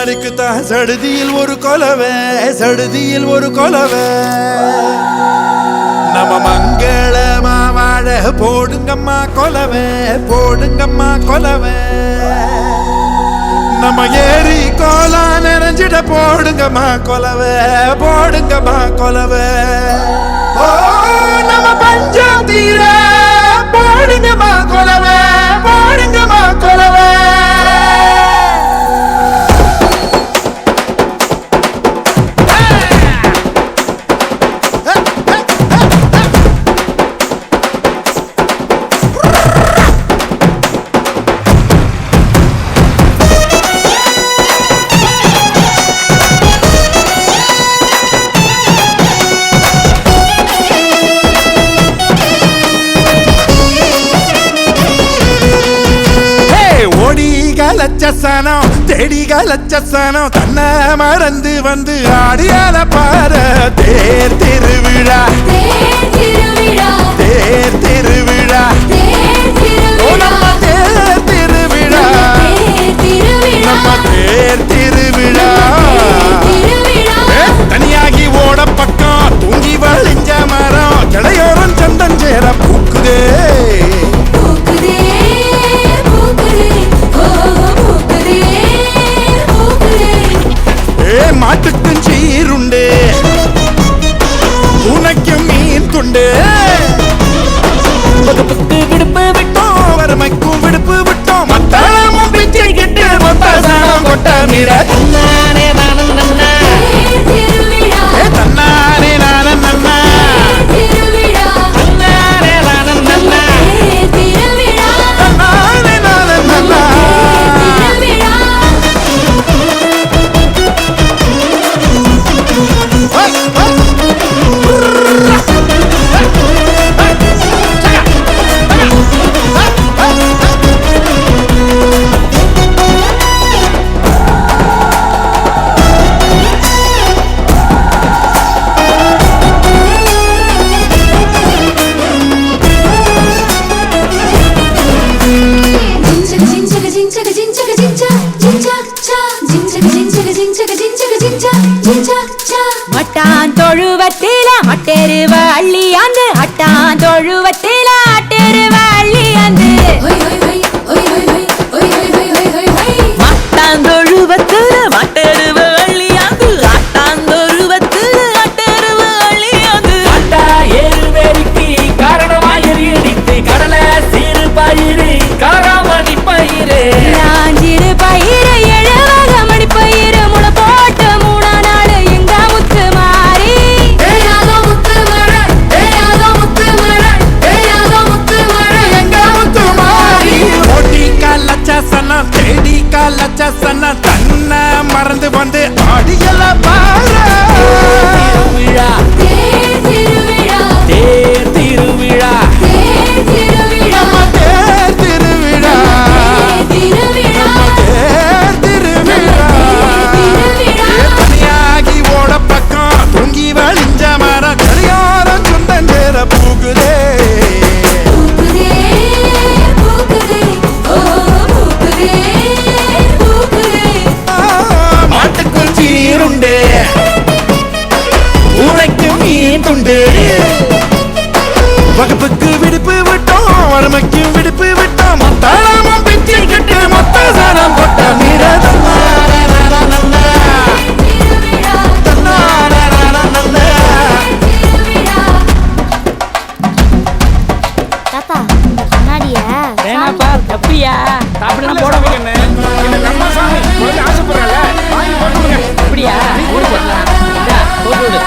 மணிக்குத்தான் சடுதியில் ஒரு கொலவை, சடுதியில் ஒரு கொலவை. நம்ம மங்களமா வாழ போடுங்கம்மா கொலவை, போடுங்கம்மா கொலவை. நம்ம ஏரி கோலா நிறைஞ்சிட போடுங்கம்மா கொலவை, போடுங்கம்மா கொலவை. ஓ நம்ம பஞ்சம் தீர போடுங்கம்மா கொலவை, போடுங்கம்மா கொலவை. லட்சசனம் தேடிக லட்சசனம் தன்னை மறந்து வந்து ஆடியால பாரு. தேர் திருவிழா, தேர் திருவிழா, நம்ம தேர் திருவிழா, நம்ம தேர் திருவிழா. தனியாகி ஓட பக்கம் தூங்கி வழிஞ்ச மரம் கிளையோரம் சந்தன் சேர பூக்குதே. மாட்டுக்கும் சீருண்டு, உனக்கும் மீன் துண்டு. வகுப்புக்கு விடுப்பு விட்டோம், வறுமைக்கும் விடுப்பு விட்டோம். மத்தாளமும் பிச்சை கிட்டு மொத்தாசானம் கொட்ட மீற. தன்னானே நானும் நன்னா, தன்னானே நானும் நன்னா, தன்னானே நானும் நன்னா, தன்னானே நானும் நன்னா. மட்டான் தொழுவத்தில மட்டெருவ அள்ளியாந்து, அட்டான் தொழுவத்தில அட்டெருவ அள்ளியாந்து. மட்டான் தொழுவத்தில மட்டெருவ அள்ளியாந்து, அட்டான் தொழுவத்தில அட்டெருவ அள்ளியாந்து. அட்டா ஏறுவேரிக்கு காரணமாயிரித்து கடலை சீறு பயிறு காராமணி பயிறு. நாஞ்சிறு பயிறு எழுவக மணி பயிறு முளை போட்டு மூணா நாள் எங்க முத்து மாறி. லட்சசனம் தேடிக்கா லட்சசனம் தன்னை மறந்து வந்து ஆடியல பாரு. திருவிழா, தேர் திருவிழா, நம்ம தேர் திருவிழா, தேர் திருவிழா. தனியாகி ஓட பக்கம் தூங்கி வழிஞ்ச மரம் கரையோரம் சொந்தம் சேர பூகுதே. மாட்டுக்கும் சீருண்டு, உனக்கும் மீன் துண்டு. வகுப்புக்கு விடுப்பு விட்டோம், வறுமைக்கும் விடுப்பு விட்டோம். மத்தாளமும் பிச்சை கட்டு மொத்தாசானம் கொட்ட மீற. தாத்தா கண்ணாடியா வேணாப்பா தப்பியா சாப்பிடலாம் போட வைக்கணும். ஆசைப்படுறல அப்படியா போட்டு விடு.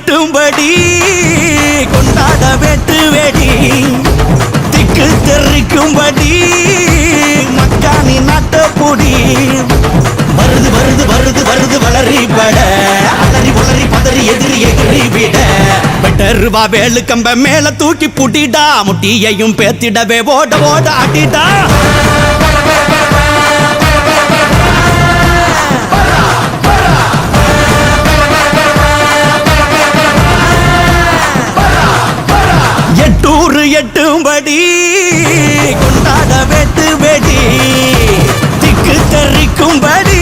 வெட்டும்படி கொண்டாட வெட்டு வெடி திக்கு தெரிக்கும்படி மக்கானி நாட்டப்பொடி வருது வருது வருது வருது வளரி பட அலறி உளறி பதறி எதிரி எதிரி விட வெட்டருவா வேலு கம்ப மேல தூக்கி புட்டிடா முட்டியையும் பேத்திடவே ஓட ஓட ஆட்டிடா எட்டூர் எட்டும்படி கொண்டாட வெட்டு வெடி திக்கு தெரிக்கும்படி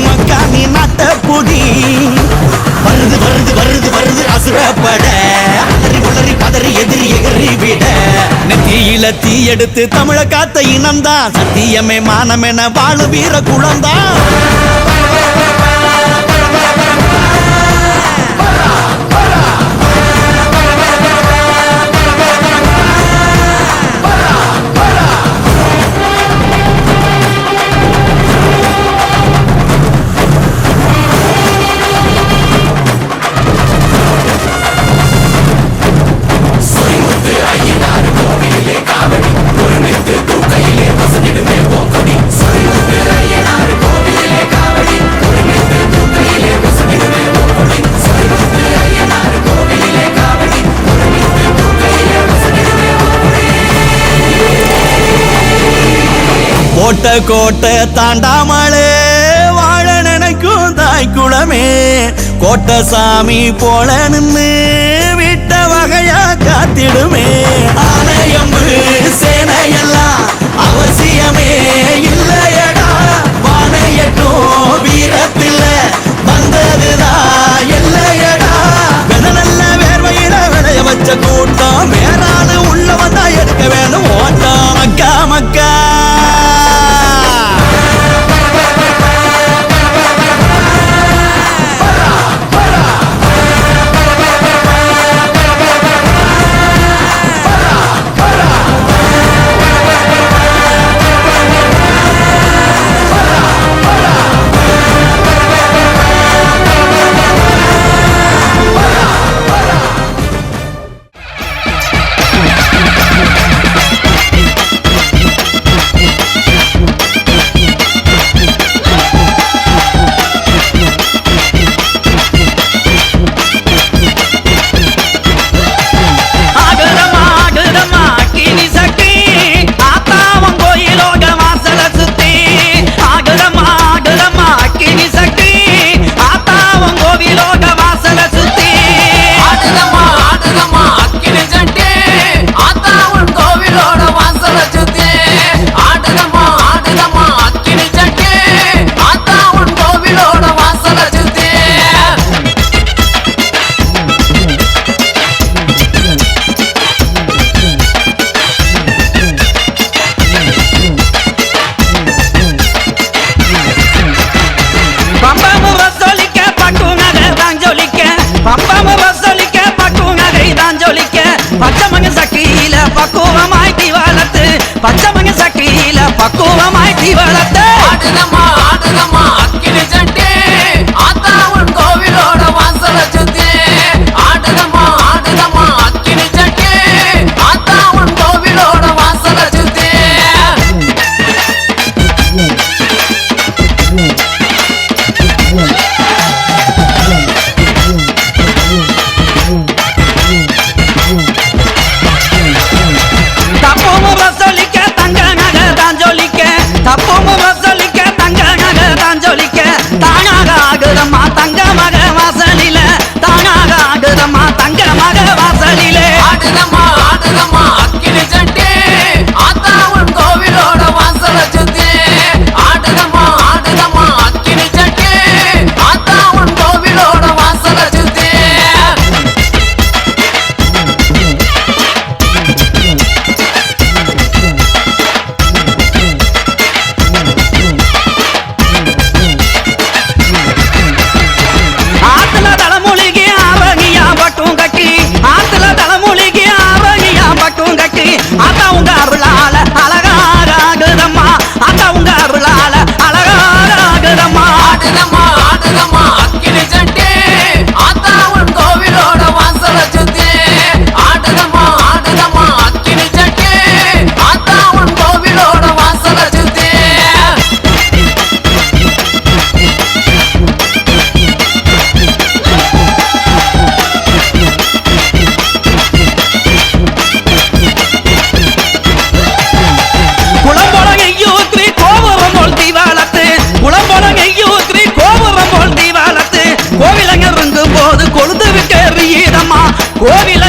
மக்கானி நாட்டப்பொடி வருது வருது வருது வருது அசுரப்பட அலறி உளறி பதறி எதிரி எதிரி விட நெத்தியில தீ எடுத்து தமிழ காத்த இனம்தான் சத்தியமே மானமென வாழு வீர குளம்தான் கோட்டை கோட்டை தாண்டாமலே வாழ நினைக்கும் தாய் குளமே கோட்டை சாமி போல நின்று விட்ட வகையா காத்திடுமே ஆலயம்பு சேனையெல்லாம் அவசியமே இல்லையடா வானையட்டும் வீரத்தில் வந்ததுதான் இல்லையடா நல்ல வேர்வையில விளைய வச்ச கூட்டம் வேறான உள்ள வந்தா எடுக்க வேணும் ஓட்டம் மக்கா மக்கா பச்சமங்க சக்தியில பக்குவமாய் தீவளத்தை ஆடுதம்மா ஆடுதம்மா அக்கினி சட்டி ஆத்தா உன் கோவிலோட வாசல சுத்தி ஆடுதம்மா ஆடுதம்மா அக்கினி சட்டி ஆத்தா உன் கோவிலோட வாசல சுத்தி தப்பமும் ரசலிக்க கோவில